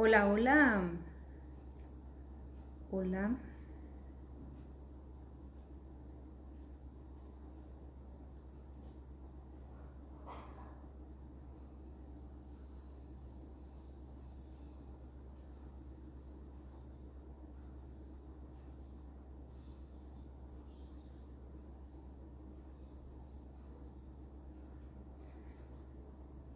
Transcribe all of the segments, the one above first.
Hola, hola, hola,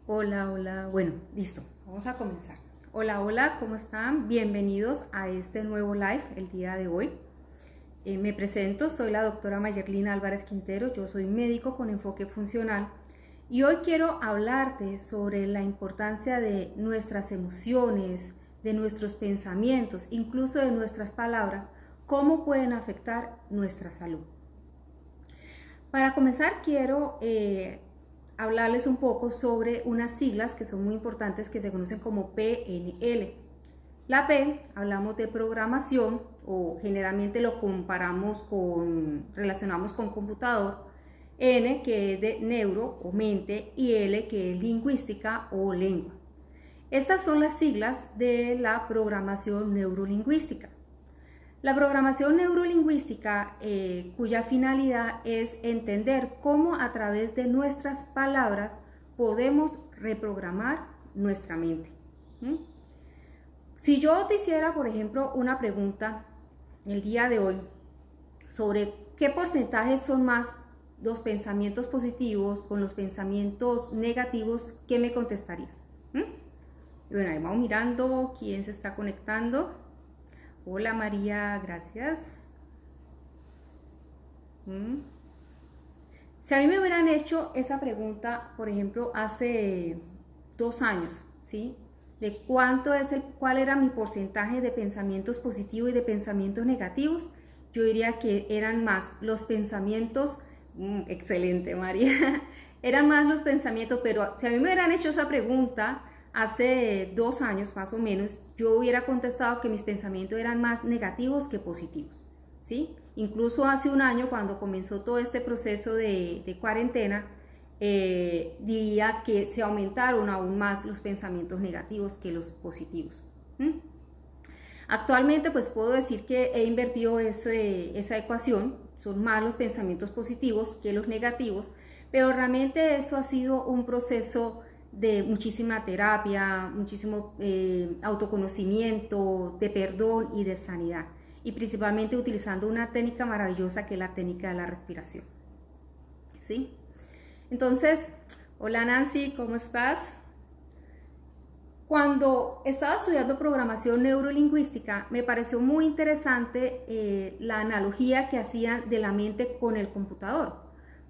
hola, hola. Bueno, listo, vamos a comenzar. Hola, hola, ¿cómo están? Bienvenidos a este nuevo live el día de hoy. Me presento, soy la doctora Mayerlina Álvarez Quintero, yo soy médico con enfoque funcional y hoy quiero hablarte sobre la importancia de nuestras emociones, de nuestros pensamientos, incluso de nuestras palabras, cómo pueden afectar nuestra salud. Para comenzar, quiero hablarles un poco sobre unas siglas que son muy importantes que se conocen como PNL. La P, hablamos de programación o generalmente lo relacionamos con computador. N, que es de neuro o mente, y L, que es lingüística o lengua. Estas son las siglas de la programación neurolingüística. La programación neurolingüística, cuya finalidad es entender cómo a través de nuestras palabras podemos reprogramar nuestra mente. Si yo te hiciera, por ejemplo, una pregunta el día de hoy sobre qué porcentajes son más los pensamientos positivos con los pensamientos negativos, ¿qué me contestarías? Bueno, ahí vamos mirando quién se está conectando. Hola María, gracias. Si a mí me hubieran hecho esa pregunta, por ejemplo, hace 2 años, ¿sí? De cuál era mi porcentaje de pensamientos positivos y de pensamientos negativos, yo diría que eran más los pensamientos, excelente María, eran más los pensamientos, pero si a mí me hubieran hecho esa pregunta hace 2 años más o menos, yo hubiera contestado que mis pensamientos eran más negativos que positivos, ¿sí? Incluso hace un año, cuando comenzó todo este proceso de cuarentena, diría que se aumentaron aún más los pensamientos negativos que los positivos. Actualmente pues puedo decir que he invertido esa ecuación, son más los pensamientos positivos que los negativos, pero realmente eso ha sido un proceso de muchísima terapia, muchísimo autoconocimiento, de perdón y de sanidad, y principalmente utilizando una técnica maravillosa que es la técnica de la respiración. ¿Sí? Entonces, hola Nancy, ¿cómo estás? Cuando estaba estudiando programación neurolingüística, me pareció muy interesante la analogía que hacían de la mente con el computador,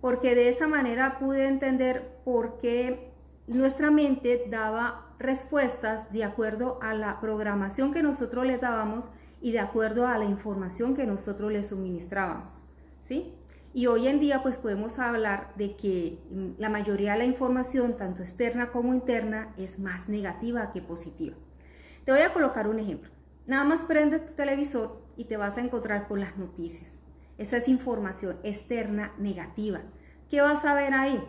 porque de esa manera pude entender por qué nuestra mente daba respuestas de acuerdo a la programación que nosotros le dábamos y de acuerdo a la información que nosotros le suministrábamos, ¿sí? Y hoy en día pues podemos hablar de que la mayoría de la información, tanto externa como interna, es más negativa que positiva. Te voy a colocar un ejemplo. Nada más prendes tu televisor y te vas a encontrar con las noticias. Esa es información externa negativa. ¿Qué vas a ver ahí?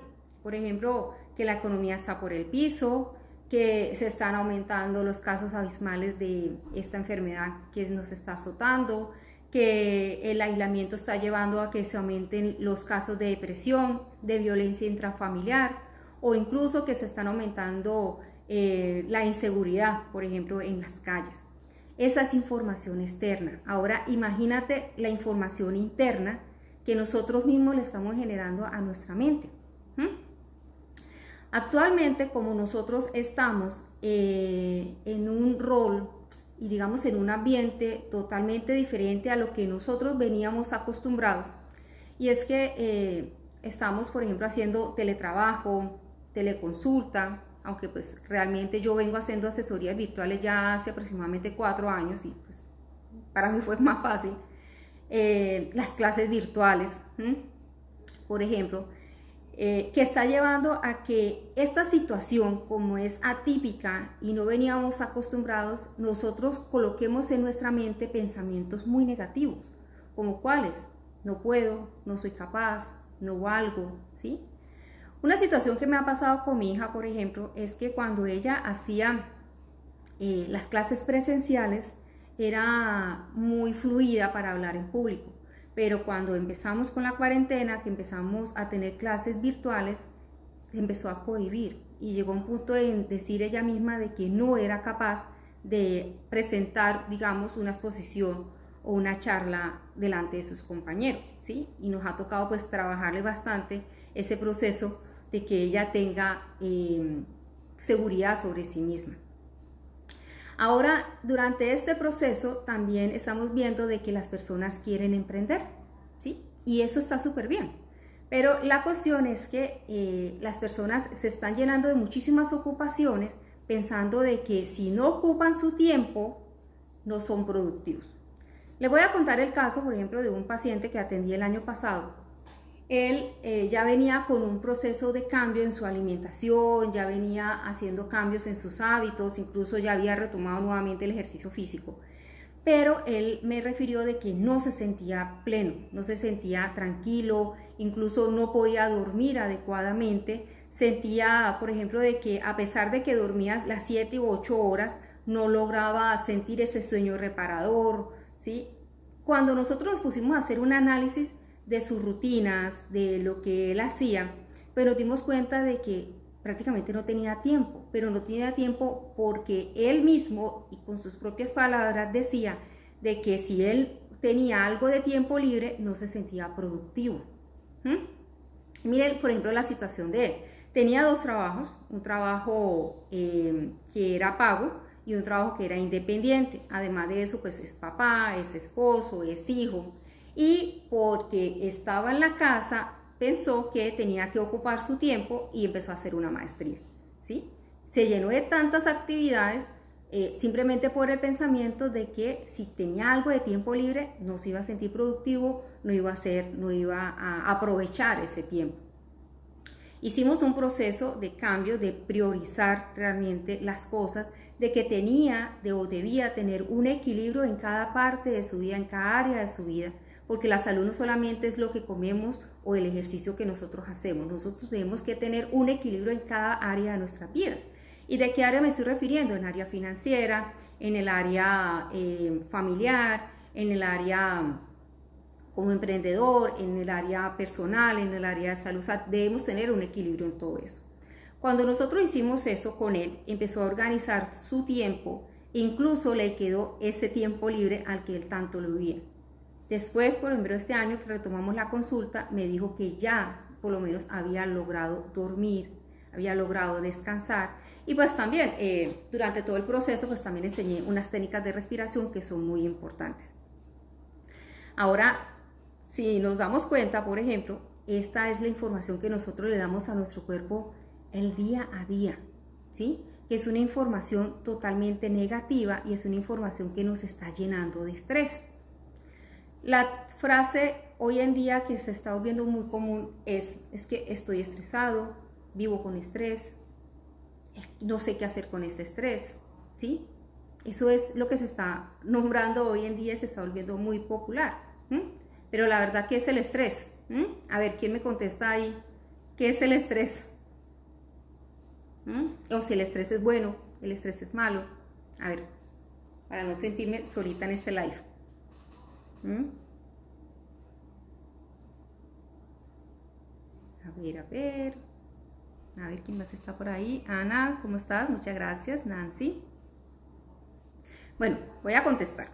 Por ejemplo, que la economía está por el piso, que se están aumentando los casos abismales de esta enfermedad que nos está azotando, que el aislamiento está llevando a que se aumenten los casos de depresión, de violencia intrafamiliar, o incluso que se están aumentando la inseguridad, por ejemplo, en las calles. Esa es información externa. Ahora imagínate la información interna que nosotros mismos le estamos generando a nuestra mente. Actualmente, como nosotros estamos en un rol y digamos en un ambiente totalmente diferente a lo que nosotros veníamos acostumbrados, y es que estamos, por ejemplo, haciendo teletrabajo, teleconsulta, aunque pues realmente yo vengo haciendo asesorías virtuales ya hace aproximadamente 4 años y pues para mí fue más fácil. Las clases virtuales, por ejemplo, que está llevando a que esta situación, como es atípica y no veníamos acostumbrados, nosotros coloquemos en nuestra mente pensamientos muy negativos, como cuáles: no puedo, no soy capaz, no valgo, ¿sí? Una situación que me ha pasado con mi hija, por ejemplo, es que cuando ella hacía las clases presenciales era muy fluida para hablar en público, pero cuando empezamos con la cuarentena, que empezamos a tener clases virtuales, se empezó a cohibir y llegó a un punto en decir ella misma de que no era capaz de presentar, digamos, una exposición o una charla delante de sus compañeros, ¿sí? Y nos ha tocado pues trabajarle bastante ese proceso de que ella tenga seguridad sobre sí misma. Ahora, durante este proceso también estamos viendo de que las personas quieren emprender, ¿sí? Y eso está súper bien. Pero la cuestión es que las personas se están llenando de muchísimas ocupaciones pensando de que si no ocupan su tiempo, no son productivos. Les voy a contar el caso, por ejemplo, de un paciente que atendí el año pasado. Él ya venía con un proceso de cambio en su alimentación, ya venía haciendo cambios en sus hábitos, incluso ya había retomado nuevamente el ejercicio físico. Pero él me refirió de que no se sentía pleno, no se sentía tranquilo, incluso no podía dormir adecuadamente. Sentía, por ejemplo, de que a pesar de que dormía las 7 u 8 horas, no lograba sentir ese sueño reparador, ¿sí? Cuando nosotros nos pusimos a hacer un análisis de sus rutinas, de lo que él hacía, pues nos dimos cuenta de que prácticamente no tenía tiempo, pero no tenía tiempo porque él mismo y con sus propias palabras decía de que si él tenía algo de tiempo libre no se sentía productivo. Miren, por ejemplo, la situación de él. Tenía 2 trabajos, un trabajo que era pago y un trabajo que era independiente. Además de eso, pues es papá, es esposo, es hijo. Y porque estaba en la casa, pensó que tenía que ocupar su tiempo y empezó a hacer una maestría, ¿sí? Se llenó de tantas actividades simplemente por el pensamiento de que si tenía algo de tiempo libre no se iba a sentir productivo, no iba a aprovechar ese tiempo. Hicimos un proceso de cambio, de priorizar realmente las cosas, de que tenía o debía tener un equilibrio en cada parte de su vida, en cada área de su vida, porque la salud no solamente es lo que comemos o el ejercicio que nosotros hacemos, nosotros tenemos que tener un equilibrio en cada área de nuestras vidas. ¿Y de qué área me estoy refiriendo? En el área financiera, en el área familiar, en el área como emprendedor, en el área personal, en el área de salud. O sea, debemos tener un equilibrio en todo eso. Cuando nosotros hicimos eso con él, empezó a organizar su tiempo, incluso le quedó ese tiempo libre al que él tanto lo vivía. Después, por ejemplo, este año que retomamos la consulta, me dijo que ya por lo menos había logrado dormir, había logrado descansar. Y pues también durante todo el proceso pues también enseñé unas técnicas de respiración que son muy importantes. Ahora, si nos damos cuenta, por ejemplo, esta es la información que nosotros le damos a nuestro cuerpo el día a día, ¿sí? Que es una información totalmente negativa y es una información que nos está llenando de estrés. La frase hoy en día que se está volviendo muy común es que estoy estresado, vivo con estrés, no sé qué hacer con este estrés, ¿sí? Eso es lo que se está nombrando hoy en día, se está volviendo muy popular. Pero la verdad, ¿qué es el estrés? A ver, ¿quién me contesta ahí? ¿Qué es el estrés? O si el estrés es bueno, el estrés es malo. A ver, para no sentirme solita en este live. A ver quién más está por ahí. Ana, ¿cómo estás? Muchas gracias. Nancy. Bueno, voy a contestar.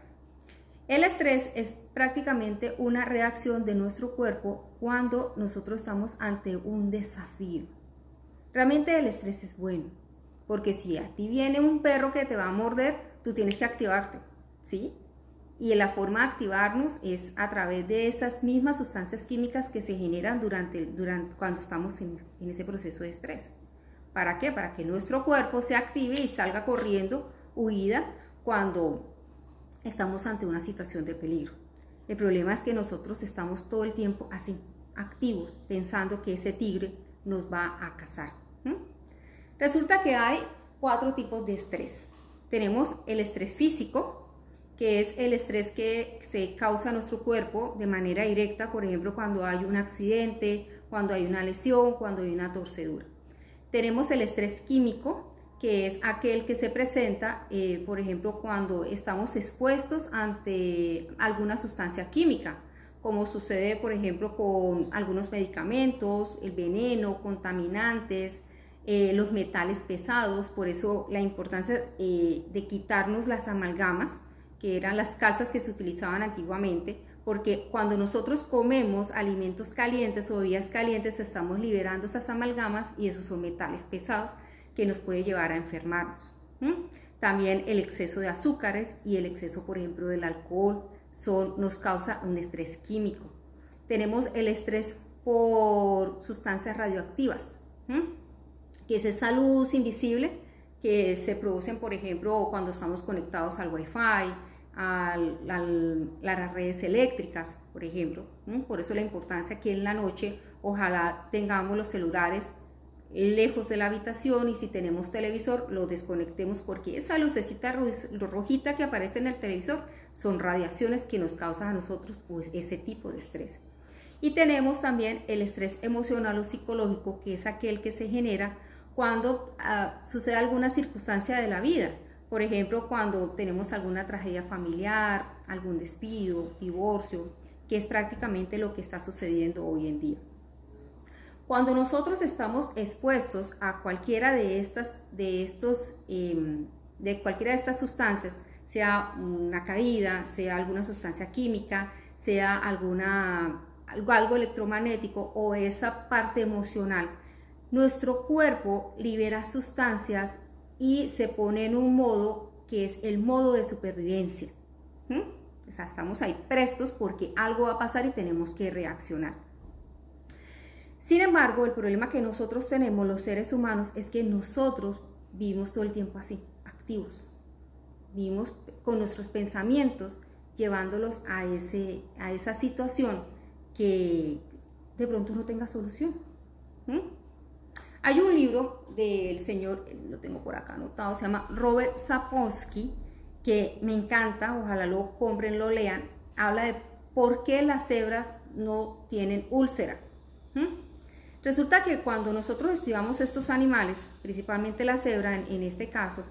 El estrés es prácticamente una reacción de nuestro cuerpo cuando nosotros estamos ante un desafío. Realmente el estrés es bueno, porque si a ti viene un perro que te va a morder, tú tienes que activarte, ¿sí? Y la forma de activarnos es a través de esas mismas sustancias químicas que se generan cuando estamos en ese proceso de estrés. ¿Para qué? Para que nuestro cuerpo se active y salga corriendo, huida, cuando estamos ante una situación de peligro. El problema es que nosotros estamos todo el tiempo así, activos, pensando que ese tigre nos va a cazar. Resulta que hay 4 tipos de estrés. Tenemos el estrés físico, que es el estrés que se causa a nuestro cuerpo de manera directa, por ejemplo, cuando hay un accidente, cuando hay una lesión, cuando hay una torcedura. Tenemos el estrés químico, que es aquel que se presenta, por ejemplo, cuando estamos expuestos ante alguna sustancia química, como sucede, por ejemplo, con algunos medicamentos, el veneno, contaminantes, los metales pesados. Por eso la importancia de quitarnos las amalgamas, que eran las calzas que se utilizaban antiguamente, porque cuando nosotros comemos alimentos calientes o bebidas calientes estamos liberando esas amalgamas y esos son metales pesados que nos puede llevar a enfermarnos. También el exceso de azúcares y el exceso, por ejemplo, del alcohol nos causa un estrés químico. Tenemos el estrés por sustancias radioactivas, que es esa luz invisible que se producen, por ejemplo, cuando estamos conectados al Wi-Fi, a las redes eléctricas, por ejemplo. Por eso la importancia que en la noche ojalá tengamos los celulares lejos de la habitación, y si tenemos televisor lo desconectemos, porque esa lucecita rojita que aparece en el televisor son radiaciones que nos causan a nosotros pues, ese tipo de estrés. Y tenemos también el estrés emocional o psicológico, que es aquel que se genera cuando sucede alguna circunstancia de la vida. Por ejemplo, cuando tenemos alguna tragedia familiar, algún despido, divorcio, que es prácticamente lo que está sucediendo hoy en día. Cuando nosotros estamos expuestos a cualquiera de cualquiera de estas sustancias, sea una caída, sea alguna sustancia química, sea algo electromagnético o esa parte emocional, nuestro cuerpo libera sustancias y se pone en un modo que es el modo de supervivencia. O sea, estamos ahí prestos porque algo va a pasar y tenemos que reaccionar. Sin embargo, el problema que nosotros tenemos, los seres humanos, es que nosotros vivimos todo el tiempo así, activos. Vivimos con nuestros pensamientos, llevándolos a esa situación que de pronto no tenga solución. Hay un libro del señor, lo tengo por acá anotado, se llama Robert Sapolsky, que me encanta, ojalá lo compren, lo lean. Habla de por qué las cebras no tienen úlcera. Resulta que cuando nosotros estudiamos estos animales, principalmente la cebra en este caso,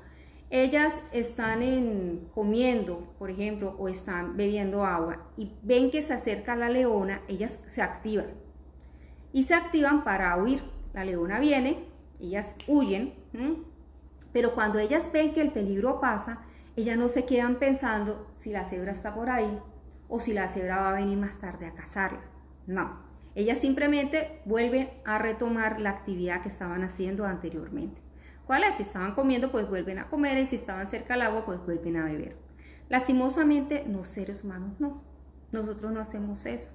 ellas están comiendo, por ejemplo, o están bebiendo agua y ven que se acerca la leona, ellas se activan y se activan para huir. La leona viene, ellas huyen, pero cuando ellas ven que el peligro pasa, ellas no se quedan pensando si la cebra está por ahí o si la cebra va a venir más tarde a cazarlas. No, ellas simplemente vuelven a retomar la actividad que estaban haciendo anteriormente. ¿Cuál es? Si estaban comiendo, pues vuelven a comer, y si estaban cerca al agua, pues vuelven a beber. Lastimosamente, los seres humanos no. Nosotros no hacemos eso.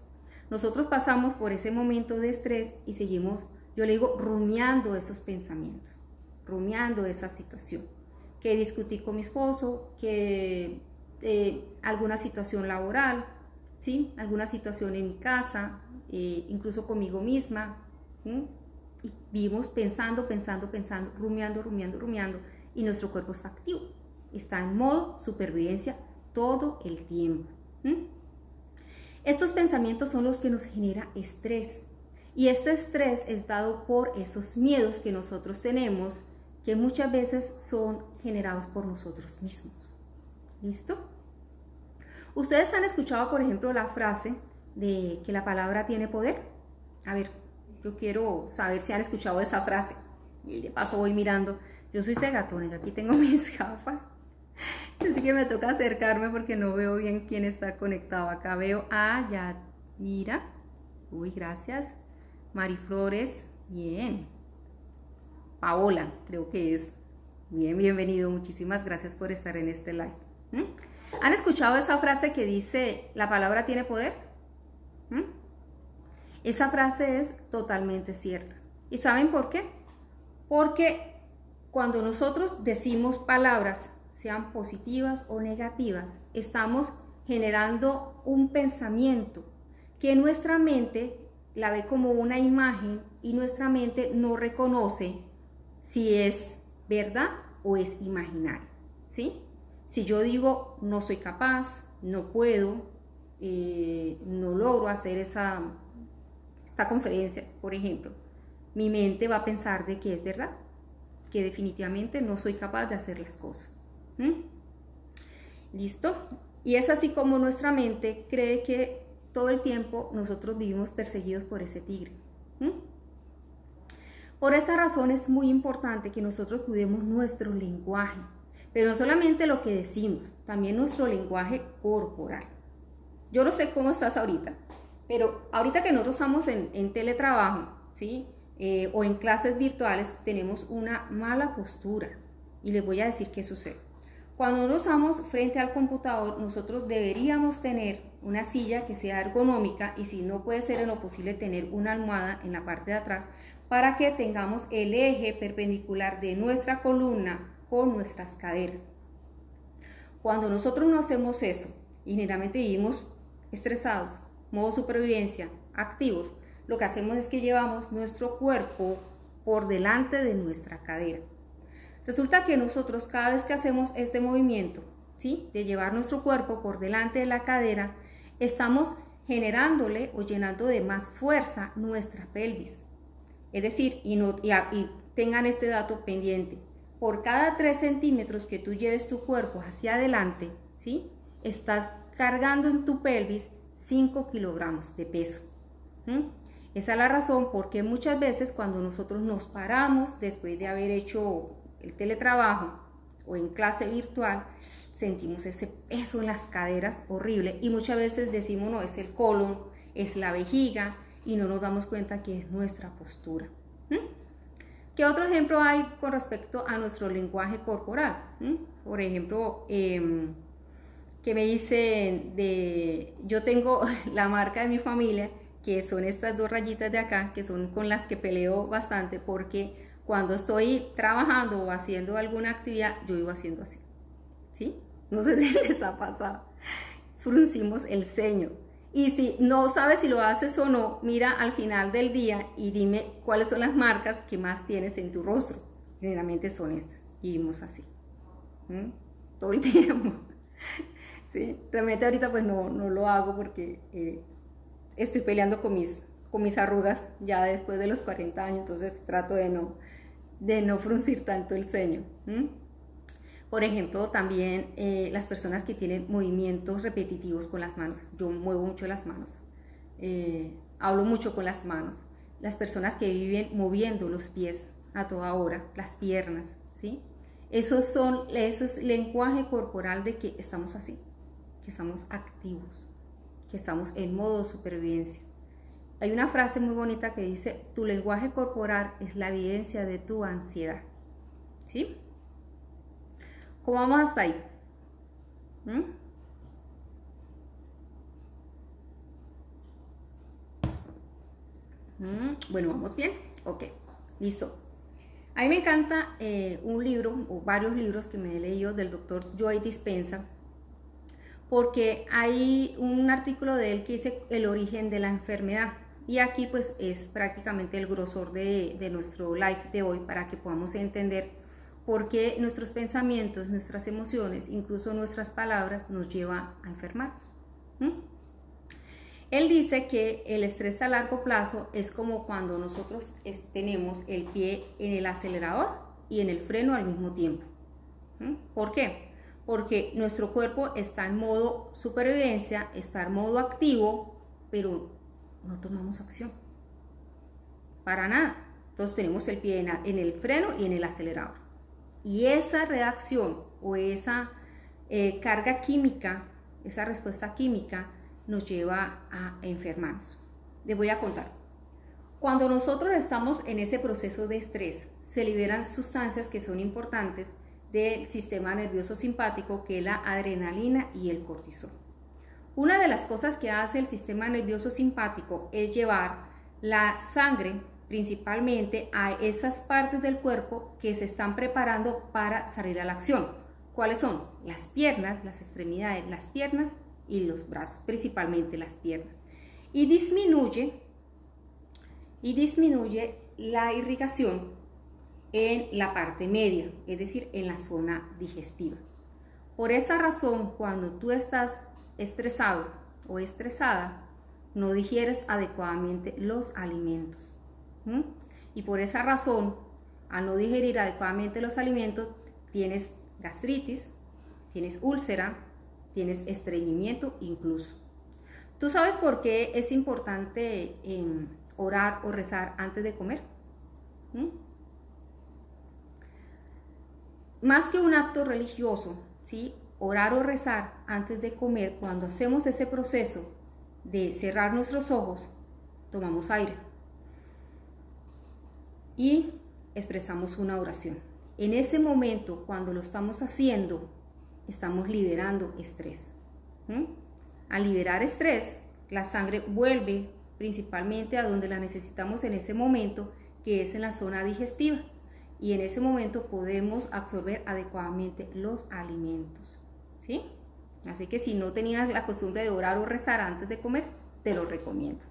Nosotros pasamos por ese momento de estrés y seguimos, yo le digo, rumiando esos pensamientos, rumiando esa situación. Que discutí con mi esposo, que alguna situación laboral, ¿sí? Alguna situación en mi casa, incluso conmigo misma. Y vivimos pensando, rumiando, y nuestro cuerpo está activo, está en modo supervivencia todo el tiempo. Estos pensamientos son los que nos genera estrés, y este estrés es dado por esos miedos que nosotros tenemos, que muchas veces son generados por nosotros mismos. ¿Listo? Ustedes han escuchado, por ejemplo, la frase de que la palabra tiene poder. A ver, yo quiero saber si han escuchado esa frase. Y de paso voy mirando. Yo soy cegatona, yo aquí tengo mis gafas. Así que me toca acercarme porque no veo bien quién está conectado. Acá veo a Yadira. Uy, gracias. Mariflores. Bien. Paola, creo que es. Bien, bienvenido. Muchísimas gracias por estar en este live. ¿Han escuchado esa frase que dice, la palabra tiene poder? Esa frase es totalmente cierta. ¿Y saben por qué? Porque cuando nosotros decimos palabras, sean positivas o negativas, estamos generando un pensamiento que nuestra mente la ve como una imagen y nuestra mente no reconoce si es verdad o es imaginario, ¿sí? Si yo digo no soy capaz, no puedo, no logro hacer esta conferencia, por ejemplo, mi mente va a pensar de que es verdad, que definitivamente no soy capaz de hacer las cosas. ¿Listo? Y es así como nuestra mente cree que todo el tiempo nosotros vivimos perseguidos por ese tigre. Por esa razón es muy importante que nosotros cuidemos nuestro lenguaje, pero no solamente lo que decimos, también nuestro lenguaje corporal. Yo no sé cómo estás ahorita, pero ahorita que nosotros estamos en teletrabajo, ¿sí? O en clases virtuales, tenemos una mala postura. Y les voy a decir qué sucede. Cuando nos estamos frente al computador, nosotros deberíamos tener una silla que sea ergonómica, y si no puede ser en lo posible tener una almohada en la parte de atrás, para que tengamos el eje perpendicular de nuestra columna con nuestras caderas. Cuando nosotros no hacemos eso, y generalmente vivimos estresados, modo supervivencia, activos, lo que hacemos es que llevamos nuestro cuerpo por delante de nuestra cadera. Resulta que nosotros cada vez que hacemos este movimiento, ¿sí?, de llevar nuestro cuerpo por delante de la cadera, estamos generándole o llenando de más fuerza nuestra pelvis. Es decir, y tengan este dato pendiente, por cada 3 centímetros que tú lleves tu cuerpo hacia adelante, ¿sí?, estás cargando en tu pelvis 5 kilogramos de peso. Esa es la razón porque muchas veces cuando nosotros nos paramos después de haber hecho el teletrabajo o en clase virtual, sentimos ese peso en las caderas horrible, y muchas veces decimos, no, es el colon, es la vejiga, y no nos damos cuenta que es nuestra postura. ¿Qué otro ejemplo hay con respecto a nuestro lenguaje corporal? Por ejemplo, que me dicen yo tengo la marca de mi familia, que son estas 2 rayitas de acá, que son con las que peleo bastante, porque cuando estoy trabajando o haciendo alguna actividad, yo vivo haciendo así, ¿sí? No sé si les ha pasado. Fruncimos el ceño. Y si no sabes si lo haces o no, mira al final del día y dime cuáles son las marcas que más tienes en tu rostro. Generalmente son estas. Y vivimos así. Todo el tiempo. ¿Sí? Realmente ahorita pues no lo hago porque estoy peleando con mis arrugas ya después de los 40 años. Entonces trato de no fruncir tanto el ceño. Por ejemplo, también las personas que tienen movimientos repetitivos con las manos. Yo muevo mucho las manos, hablo mucho con las manos. Las personas que viven moviendo los pies a toda hora, las piernas, ¿sí? Eso es lenguaje corporal de que estamos así, que estamos activos, que estamos en modo supervivencia. Hay una frase muy bonita que dice, tu lenguaje corporal es la evidencia de tu ansiedad, ¿sí? ¿Cómo vamos hasta ahí? Bueno, ¿vamos bien? Ok, listo. A mí me encanta un libro o varios libros que me he leído del doctor Joe Dispenza, porque hay un artículo de él que dice el origen de la enfermedad. Y aquí pues es prácticamente el grosor de nuestro live de hoy, para que podamos entender porque nuestros pensamientos, nuestras emociones, incluso nuestras palabras nos llevan a enfermarnos. Él dice que el estrés a largo plazo es como cuando nosotros tenemos el pie en el acelerador y en el freno al mismo tiempo. ¿Por qué? Porque nuestro cuerpo está en modo supervivencia, está en modo activo, pero no tomamos acción. Para nada. Entonces tenemos el pie en el freno y en el acelerador. Y esa reacción o esa carga química, esa respuesta química nos lleva a enfermarnos. Les voy a contar. Cuando nosotros estamos en ese proceso de estrés, se liberan sustancias que son importantes del sistema nervioso simpático, que es la adrenalina y el cortisol. Una de las cosas que hace el sistema nervioso simpático es llevar la sangre principalmente a esas partes del cuerpo que se están preparando para salir a la acción. ¿Cuáles son? Las piernas, las extremidades, las piernas y los brazos, principalmente las piernas. Y disminuye la irrigación en la parte media, es decir, en la zona digestiva. Por esa razón, cuando tú estás estresado o estresada, no digieres adecuadamente los alimentos. Y por esa razón, Al no digerir adecuadamente los alimentos, tienes gastritis, tienes úlcera, tienes estreñimiento incluso. ¿Tú sabes por qué es importante orar o rezar antes de comer? Más que un acto religioso, ¿sí? Orar o rezar antes de comer, cuando hacemos ese proceso de cerrar nuestros ojos, tomamos aire y expresamos una oración. En ese momento, cuando lo estamos haciendo, estamos liberando estrés. Al liberar estrés, la sangre vuelve principalmente a donde la necesitamos en ese momento, que es en la zona digestiva. Y en ese momento podemos absorber adecuadamente los alimentos, ¿sí? Así que si no tenías la costumbre de orar o rezar antes de comer, te lo recomiendo.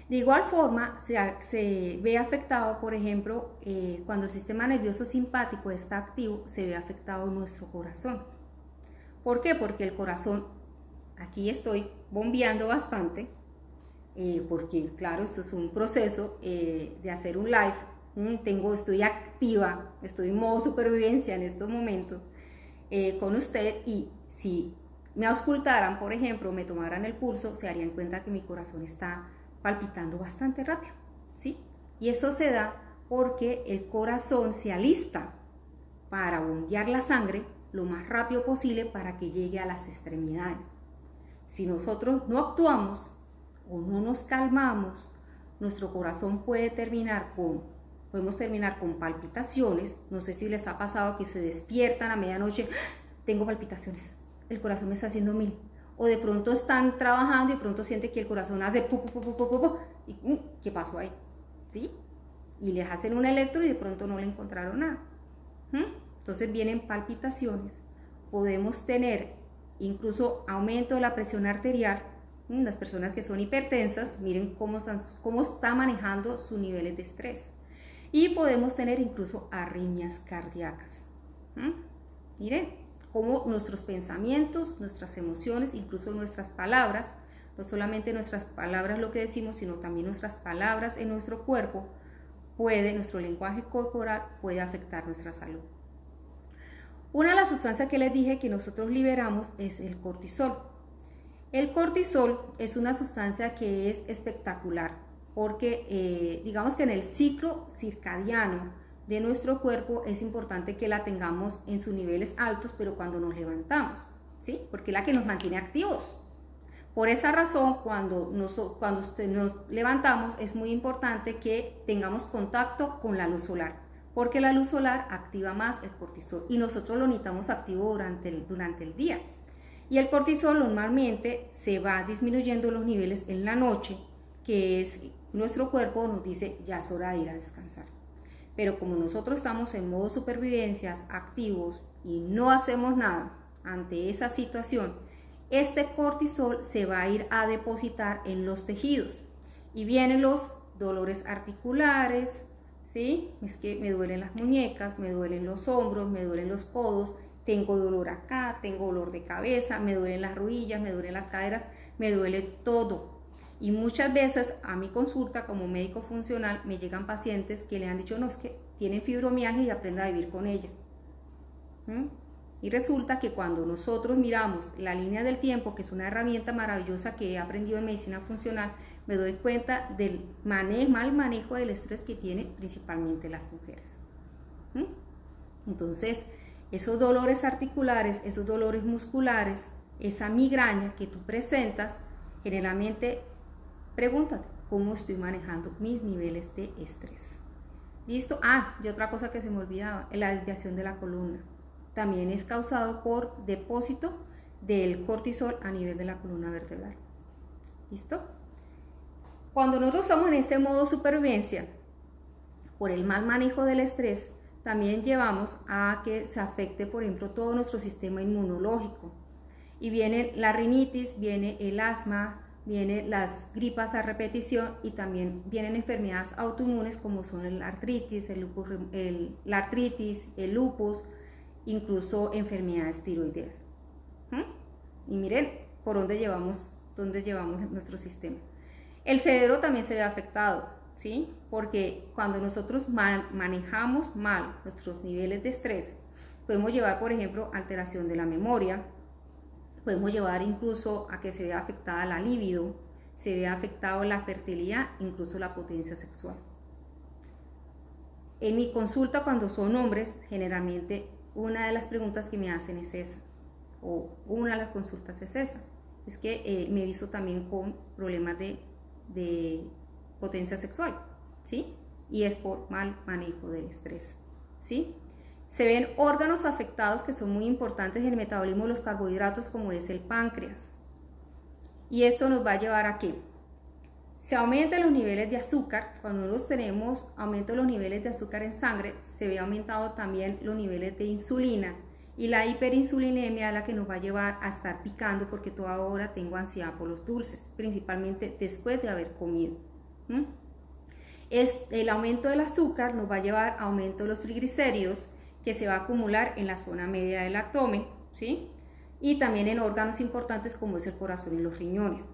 De igual forma, se ve afectado, por ejemplo, cuando el sistema nervioso simpático está activo, se ve afectado nuestro corazón. ¿Por qué? Porque el corazón, aquí estoy bombeando bastante, porque claro, esto es un proceso de hacer un live. Estoy activa, estoy en modo supervivencia en estos momentos con usted, y si me auscultaran, por ejemplo, me tomaran el pulso, se darían cuenta que mi corazón está palpitando bastante rápido, ¿sí? Y eso se da porque el corazón se alista para bombear la sangre lo más rápido posible para que llegue a las extremidades. Si nosotros no actuamos o no nos calmamos, nuestro corazón podemos terminar con palpitaciones. No sé si les ha pasado que se despiertan a medianoche, tengo palpitaciones, el corazón me está haciendo 1000. O de pronto están trabajando y de pronto sienten que el corazón hace pu, pu, pu, pu, pu, pu, y ¿qué pasó ahí? ¿Sí? Y les hacen un electro y de pronto no le encontraron nada. Entonces vienen palpitaciones. Podemos tener incluso aumento de la presión arterial. Las personas que son hipertensas, miren cómo está manejando sus niveles de estrés. Y podemos tener incluso arritmias cardíacas. Miren cómo nuestros pensamientos, nuestras emociones, incluso nuestras palabras, no solamente nuestras palabras lo que decimos, sino también nuestras palabras en nuestro cuerpo, nuestro lenguaje corporal puede afectar nuestra salud. Una de las sustancias que les dije que nosotros liberamos es el cortisol. El cortisol es una sustancia que es espectacular, porque digamos que en el ciclo circadiano de nuestro cuerpo es importante que la tengamos en sus niveles altos, pero cuando nos levantamos, ¿sí? Porque es la que nos mantiene activos. Por esa razón, cuando nos levantamos, es muy importante que tengamos contacto con la luz solar, porque la luz solar activa más el cortisol y nosotros lo necesitamos activo durante el día. Y el cortisol normalmente se va disminuyendo los niveles en la noche, que es nuestro cuerpo nos dice ya es hora de ir a descansar. Pero como nosotros estamos en modo supervivencias activos y no hacemos nada ante esa situación, este cortisol se va a ir a depositar en los tejidos y vienen los dolores articulares, ¿sí? Es que me duelen las muñecas, me duelen los hombros, me duelen los codos, tengo dolor acá, tengo dolor de cabeza, me duelen las rodillas, me duelen las caderas, me duele todo. Y muchas veces a mi consulta como médico funcional me llegan pacientes que le han dicho, no, es que tienen fibromialgia y aprenda a vivir con ella. Y resulta que cuando nosotros miramos la línea del tiempo, que es una herramienta maravillosa que he aprendido en medicina funcional, me doy cuenta del mal manejo del estrés que tienen principalmente las mujeres. Entonces, esos dolores articulares, esos dolores musculares, esa migraña que tú presentas, generalmente pregúntate, ¿cómo estoy manejando mis niveles de estrés? ¿Listo? Y otra cosa que se me olvidaba, la desviación de la columna. También es causado por depósito del cortisol a nivel de la columna vertebral. ¿Listo? Cuando nosotros estamos en ese modo supervivencia, por el mal manejo del estrés, también llevamos a que se afecte, por ejemplo, todo nuestro sistema inmunológico. Y viene la rinitis, viene el asma, vienen las gripas a repetición y también vienen enfermedades autoinmunes como son la artritis, el lupus, incluso enfermedades tiroideas. Y miren por dónde llevamos nuestro sistema. El cerebro también se ve afectado. ¿sí? Porque cuando nosotros manejamos mal nuestros niveles de estrés, podemos llevar, por ejemplo, alteración de la memoria, podemos llevar incluso a que se vea afectada la libido, se vea afectado la fertilidad, incluso la potencia sexual. En mi consulta, cuando son hombres, generalmente una de las preguntas que me hacen es esa, o una de las consultas es esa, es que me he visto también con problemas de potencia sexual, ¿sí? Y es por mal manejo del estrés, ¿sí? Se ven órganos afectados que son muy importantes en el metabolismo de los carbohidratos, como es el páncreas. Y esto nos va a llevar a que se aumentan los niveles de azúcar. Cuando nosotros tenemos aumento de los niveles de azúcar en sangre, se ve aumentado también los niveles de insulina. Y la hiperinsulinemia es la que nos va a llevar a estar picando, porque toda hora tengo ansiedad por los dulces, principalmente después de haber comido. El aumento del azúcar nos va a llevar a aumento de los triglicéridos, que se va a acumular en la zona media del abdomen, ¿sí? Y también en órganos importantes como es el corazón y los riñones.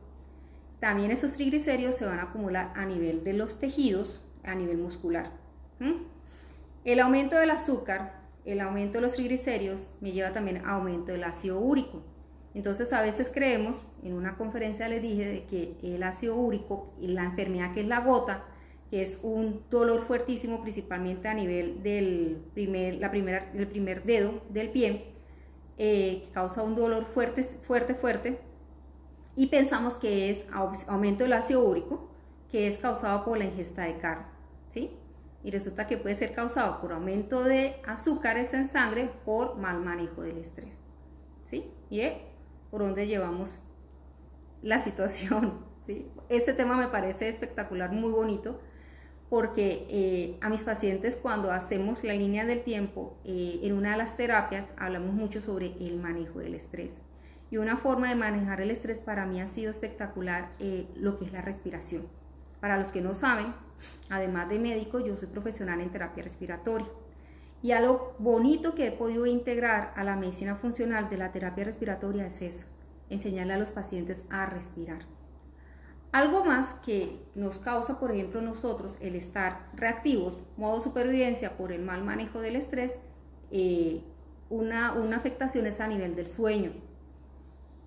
También esos triglicéridos se van a acumular a nivel de los tejidos, a nivel muscular. El aumento del azúcar, el aumento de los triglicéridos me lleva también a aumento del ácido úrico. Entonces a veces creemos, en una conferencia les dije de que el ácido úrico y la enfermedad que es la gota, que es un dolor fuertísimo principalmente a nivel del primer dedo del pie, que causa un dolor fuerte, y pensamos que es aumento del ácido úrico, que es causado por la ingesta de carne, ¿sí? Y resulta que puede ser causado por aumento de azúcares en sangre por mal manejo del estrés, ¿sí? Mire por dónde llevamos la situación, ¿sí? Este tema me parece espectacular, muy bonito, porque a mis pacientes, cuando hacemos la línea del tiempo, en una de las terapias hablamos mucho sobre el manejo del estrés. Y una forma de manejar el estrés para mí ha sido espectacular, lo que es la respiración. Para los que no saben, además de médico, yo soy profesional en terapia respiratoria. Y algo bonito que he podido integrar a la medicina funcional de la terapia respiratoria es eso, enseñarle a los pacientes a respirar. Algo más que nos causa, por ejemplo, nosotros el estar reactivos, modo supervivencia por el mal manejo del estrés, una afectación es a nivel del sueño.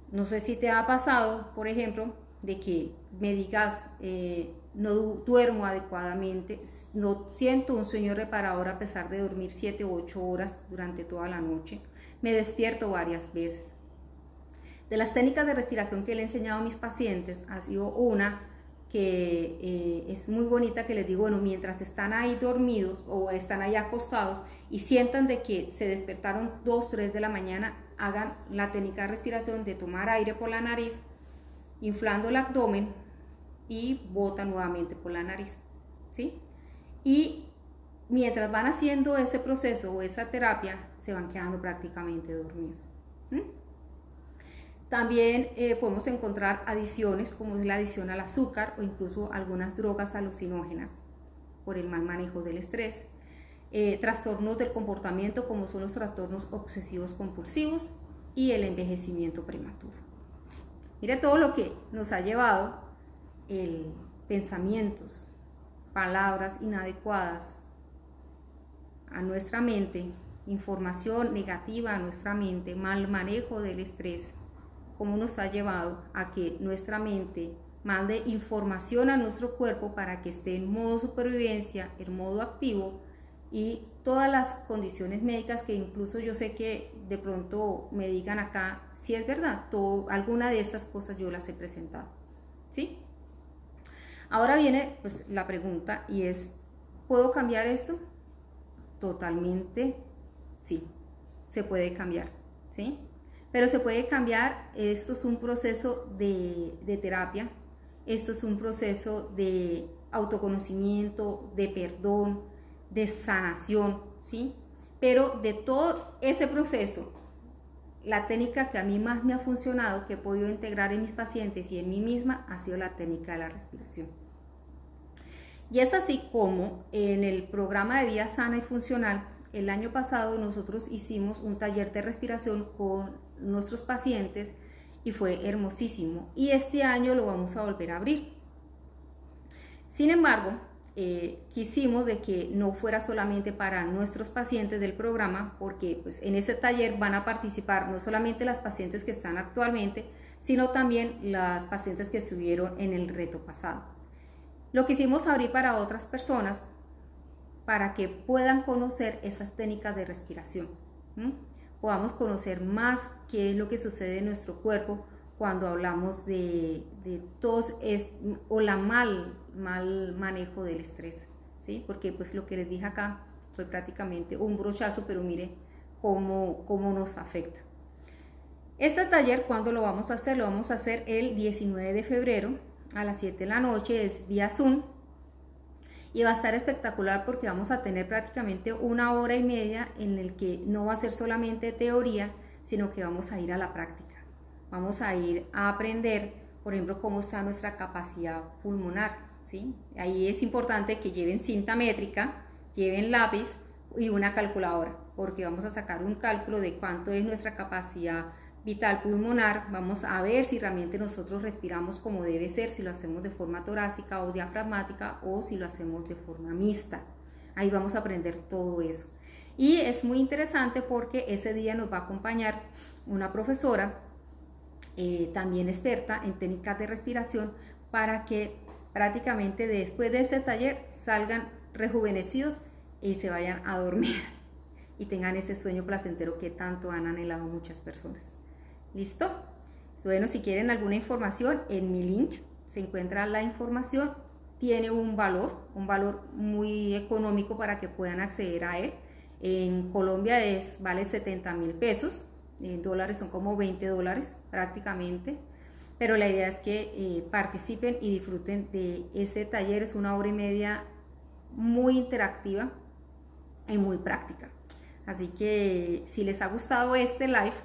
No sé si te ha pasado, por ejemplo, de que me digas, no duermo adecuadamente, no siento un sueño reparador a pesar de dormir 7 u 8 horas durante toda la noche, me despierto varias veces. De las técnicas de respiración que le he enseñado a mis pacientes, ha sido una que es muy bonita, que les digo, bueno, mientras están ahí dormidos o están ahí acostados y sientan de que se despertaron 2, 3 de la mañana, hagan la técnica de respiración de tomar aire por la nariz, inflando el abdomen y bota nuevamente por la nariz, ¿sí? Y mientras van haciendo ese proceso o esa terapia, se van quedando prácticamente dormidos. También podemos encontrar adiciones, como es la adición al azúcar o incluso algunas drogas alucinógenas por el mal manejo del estrés. Trastornos del comportamiento, como son los trastornos obsesivos compulsivos y el envejecimiento prematuro. Mire todo lo que nos ha llevado pensamientos, palabras inadecuadas a nuestra mente, información negativa a nuestra mente, mal manejo del estrés, cómo nos ha llevado a que nuestra mente mande información a nuestro cuerpo para que esté en modo supervivencia, en modo activo, y todas las condiciones médicas que incluso yo sé que de pronto me digan acá, si es verdad, alguna de estas cosas yo las he presentado, ¿sí? Ahora viene pues la pregunta, y es, ¿puedo cambiar esto? Totalmente sí, se puede cambiar, ¿sí? Pero se puede cambiar. Esto es un proceso de terapia, esto es un proceso de autoconocimiento, de perdón, de sanación, ¿sí? Pero de todo ese proceso, la técnica que a mí más me ha funcionado, que he podido integrar en mis pacientes y en mí misma, ha sido la técnica de la respiración. Y es así como en el programa de vida sana y funcional, el año pasado nosotros hicimos un taller de respiración con nuestros pacientes y fue hermosísimo, y este año lo vamos a volver a abrir. Sin embargo, quisimos de que no fuera solamente para nuestros pacientes del programa, porque pues en este taller van a participar no solamente las pacientes que están actualmente, sino también las pacientes que estuvieron en el reto pasado. Lo quisimos abrir para otras personas para que puedan conocer esas técnicas de respiración, podamos conocer más qué es lo que sucede en nuestro cuerpo cuando hablamos de tos o la mal manejo del estrés, ¿sí? Porque pues lo que les dije acá fue prácticamente un brochazo, pero mire cómo nos afecta. Este taller, ¿cuándo lo vamos a hacer? Lo vamos a hacer el 19 de febrero a las 7 de la noche, es vía Zoom. Y va a estar espectacular porque vamos a tener prácticamente 1 hora y media en el que no va a ser solamente teoría, sino que vamos a ir a la práctica. Vamos a ir a aprender, por ejemplo, cómo está nuestra capacidad pulmonar, ¿sí? Ahí es importante que lleven cinta métrica, lleven lápiz y una calculadora, porque vamos a sacar un cálculo de cuánto es nuestra capacidad vital pulmonar. Vamos a ver si realmente nosotros respiramos como debe ser, si lo hacemos de forma torácica o diafragmática o si lo hacemos de forma mixta. Ahí vamos a aprender todo eso. Y es muy interesante porque ese día nos va a acompañar una profesora, también experta en técnicas de respiración, para que prácticamente después de ese taller salgan rejuvenecidos y se vayan a dormir y tengan ese sueño placentero que tanto han anhelado muchas personas. ¿Listo? Bueno, si quieren alguna información, en mi link se encuentra la información. Tiene un valor muy económico para que puedan acceder a él. En Colombia vale 70.000 pesos, en dólares son como $20 prácticamente. Pero la idea es que participen y disfruten de ese taller. Es 1 hora y media muy interactiva y muy práctica. Así que si les ha gustado este live,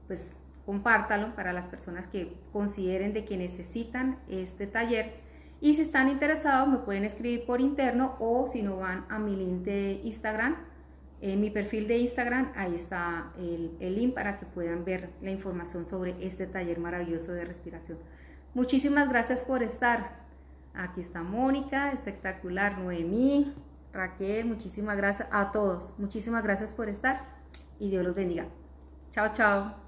pues compártalo para las personas que consideren de que necesitan este taller, y si están interesados me pueden escribir por interno, o si no van a mi link de Instagram, en mi perfil de Instagram, ahí está el link para que puedan ver la información sobre este taller maravilloso de respiración. Muchísimas gracias por estar. Aquí está Mónica, espectacular, Noemí, Raquel, muchísimas gracias a todos, muchísimas gracias por estar y Dios los bendiga. Chao, chao.